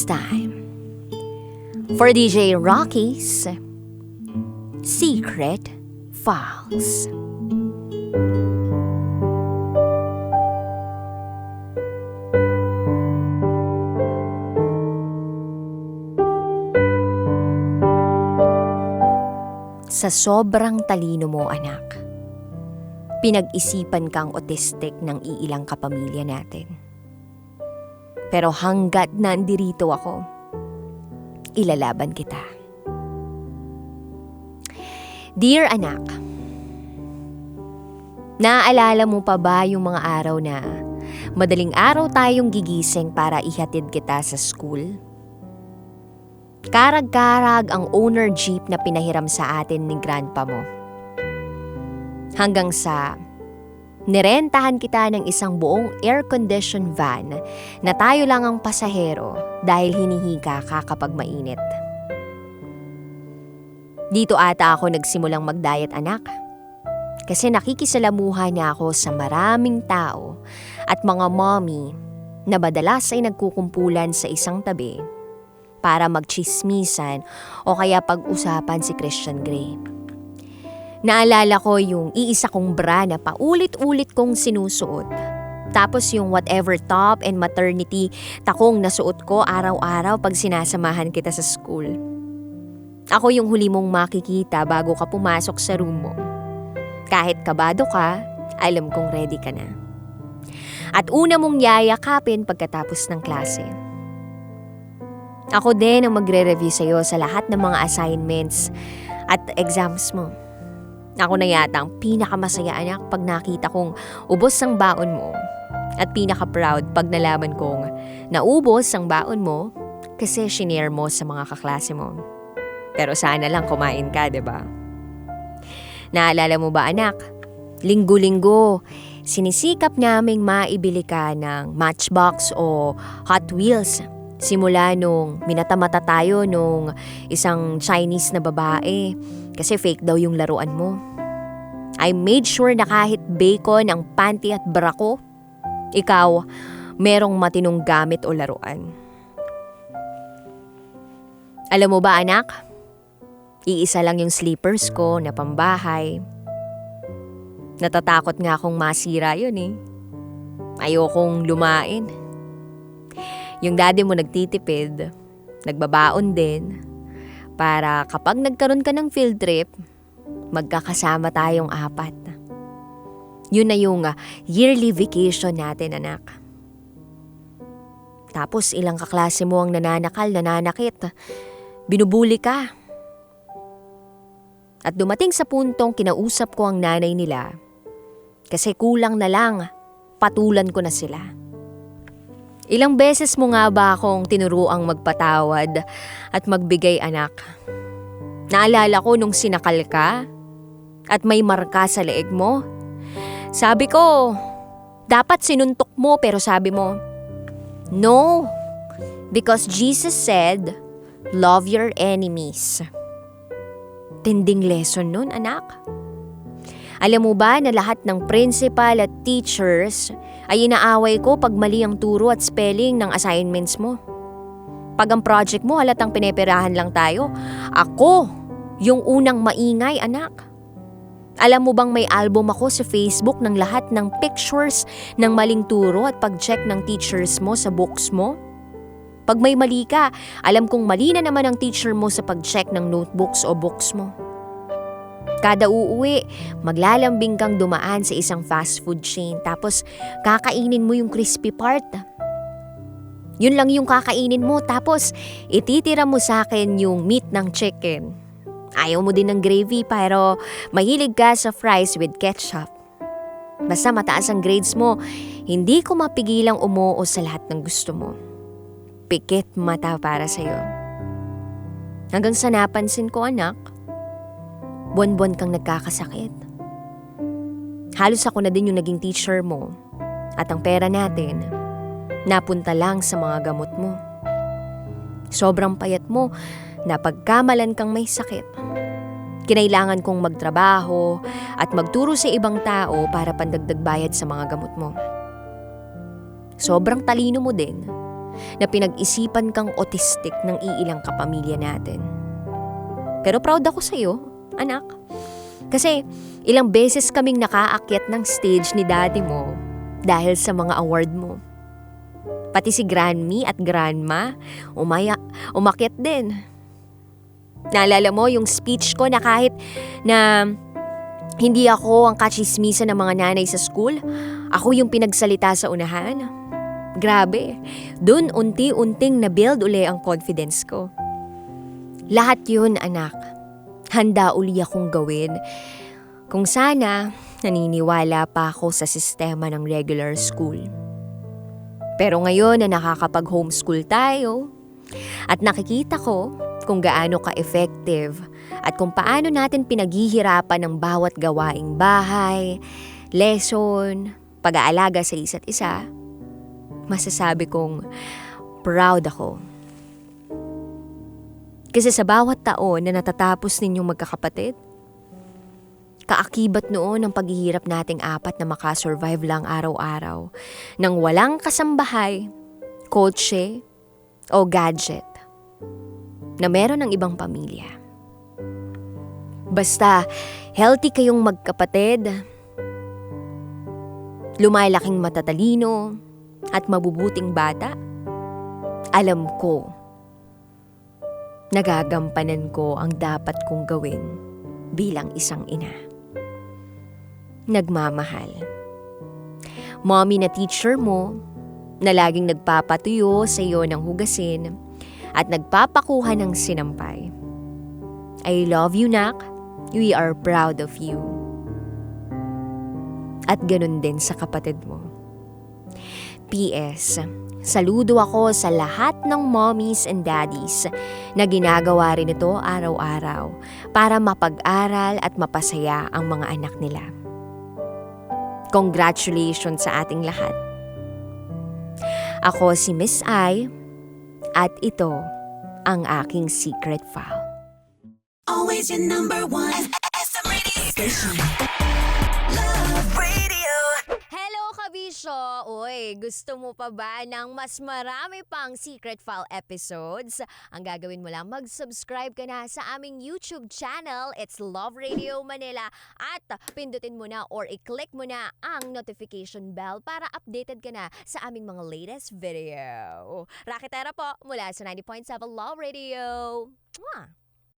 time for DJ Rocky's Secret Files. Sa sobrang talino mo, anak, pinag-isipan kang autistic ng iilang kapamilya natin. Pero hanggat nandirito ako, ilalaban kita. Dear anak, naaalala mo pa ba yung mga araw na madaling araw tayong gigising para ihatid kita sa school? Karag-karag ang owner jeep na pinahiram sa atin ni grandpa mo. Hanggang sa nirentahan kita ng isang buong air-conditioned van na tayo lang ang pasahero dahil hinihika ka kapag mainit. Dito ata ako nagsimulang mag-diet, anak. Kasi nakikisalamuha na ako sa maraming tao at mga mommy na madalas ay nagkukumpulan sa isang tabi para magchismisan o kaya pag-usapan si Christian Grey. Naalala ko yung iisa kong bra na paulit-ulit kong sinusuot. Tapos yung whatever top and maternity takong nasuot ko araw-araw pag sinasamahan kita sa school. Ako yung huli mong makikita bago ka pumasok sa room mo. Kahit kabado ka, alam kong ready ka na. At una mong yayakapin pagkatapos ng klase. Ako din ang magre-review sa'yo sa lahat ng mga assignments at exams mo. Ako na yata ang pinakamasaya, anak, pag nakita kong ubos ang baon mo. At pinaka-proud pag nalaman kong naubos ang baon mo kasi shinare mo sa mga kaklase mo. Pero sana lang kumain ka, diba? Naalala mo ba, anak? Linggo-linggo, sinisikap naming maibili ka ng Matchbox o Hot Wheels. Simula nung minatamata tayo nung isang Chinese na babae kasi fake daw yung laruan mo. I made sure na kahit bacon ang panty at bra ko, ikaw merong matinong gamit o laruan. Alam mo ba, anak? Iisa lang yung slippers ko na pambahay. Natatakot nga akong masira yun eh. Ayokong lumain. Yung daddy mo nagtitipid, nagbabaon din, para kapag nagkaroon ka ng field trip, magkakasama tayong 4. Yun na yung yearly vacation natin, anak. Tapos ilang kaklase mo ang nananakit, binubuli ka. At dumating sa puntong kinausap ko ang nanay nila, kasi kulang na lang, patulan ko na sila. Ilang beses mo nga ba akong tinuruang magpatawad at magbigay, anak? Naalala ko nung sinakal ka at may marka sa leeg mo. Sabi ko, dapat sinuntok mo, pero sabi mo, no, because Jesus said, love your enemies. Tinding lesson nun, anak. Alam mo ba na lahat ng principal at teachers ay inaaway ko pag mali ang turo at spelling ng assignments mo? Pag ang project mo halatang pineperahan lang tayo, ako yung unang maingay, anak. Alam mo bang may album ako sa Facebook ng lahat ng pictures ng maling turo at pag-check ng teachers mo sa books mo? Pag may mali ka, alam kong mali na naman ang teacher mo sa pag-check ng notebooks o books mo. Kada uuwi, maglalambing kang dumaan sa isang fast food chain tapos kakainin mo yung crispy part. Yun lang yung kakainin mo tapos ititira mo sa akin yung meat ng chicken. Ayaw mo din ng gravy pero mahilig ka sa fries with ketchup. Basta mataas ang grades mo, hindi ko mapigilang umuo sa lahat ng gusto mo. Pikit mata para sa'yo. Hanggang sa napansin ko, anak, buwan-buwan kang nagkakasakit. Halos ako na din yung naging teacher mo at ang pera natin napunta lang sa mga gamot mo. Sobrang payat mo na pagkamalan kang may sakit. Kinailangan kong magtrabaho at magturo sa ibang tao para pandagdag bayad sa mga gamot mo. Sobrang talino mo din na pinag-isipan kang autistic ng iilang kapamilya natin. Pero proud ako sa'yo, anak. Kasi ilang beses kaming nakaakyat ng stage ni daddy mo dahil sa mga award mo. Pati si Granmy at Grandma, umakyat din. Naalala mo yung speech ko na kahit na hindi ako ang kachismisan ng mga nanay sa school, ako yung pinagsalita sa unahan. Grabe, dun unti-unting na-build uli ang confidence ko. Lahat yun, anak, handa uli akong gawin. Kung sana, naniniwala pa ako sa sistema ng regular school. Pero ngayon na nakakapag-homeschool tayo, at nakikita ko kung gaano ka-effective at kung paano natin pinaghihirapan ng bawat gawaing bahay, lesson, pag-aalaga sa isa't isa, masasabi kong proud ako. Kasi sa bawat taon na natatapos ninyong magkakapatid, kaakibat noon ang paghihirap nating apat na makasurvive lang araw-araw nang walang kasambahay, kotse, o gadget na meron ng ibang pamilya. Basta healthy kayong magkapatid, lumalaking matatalino at mabubuting bata, alam ko, nagagampanan ko ang dapat kong gawin bilang isang ina. Nagmamahal. Mommy na teacher mo na laging nagpapatuyo sa iyo ng hugasin at nagpapakuha ng sinampay. I love you, Nak. We are proud of you. At ganun din sa kapatid mo. P.S. Saludo ako sa lahat ng mommies and daddies na ginagawa rin ito araw-araw para mapag-aral at mapasaya ang mga anak nila. Congratulations sa ating lahat. Ako si Miss I at ito ang aking secret file. Always your number one SM radio station. Love Radio. Hello, Kabisyo! Uy, gusto mo pa ba ng mas marami pang Secret File episodes? Ang gagawin mo lang, mag-subscribe ka na sa aming YouTube channel. It's Love Radio Manila. At pindutin mo na or i-click mo na ang notification bell para updated ka na sa aming mga latest video. Raketera po mula sa 90.7 Love Radio. Mwah!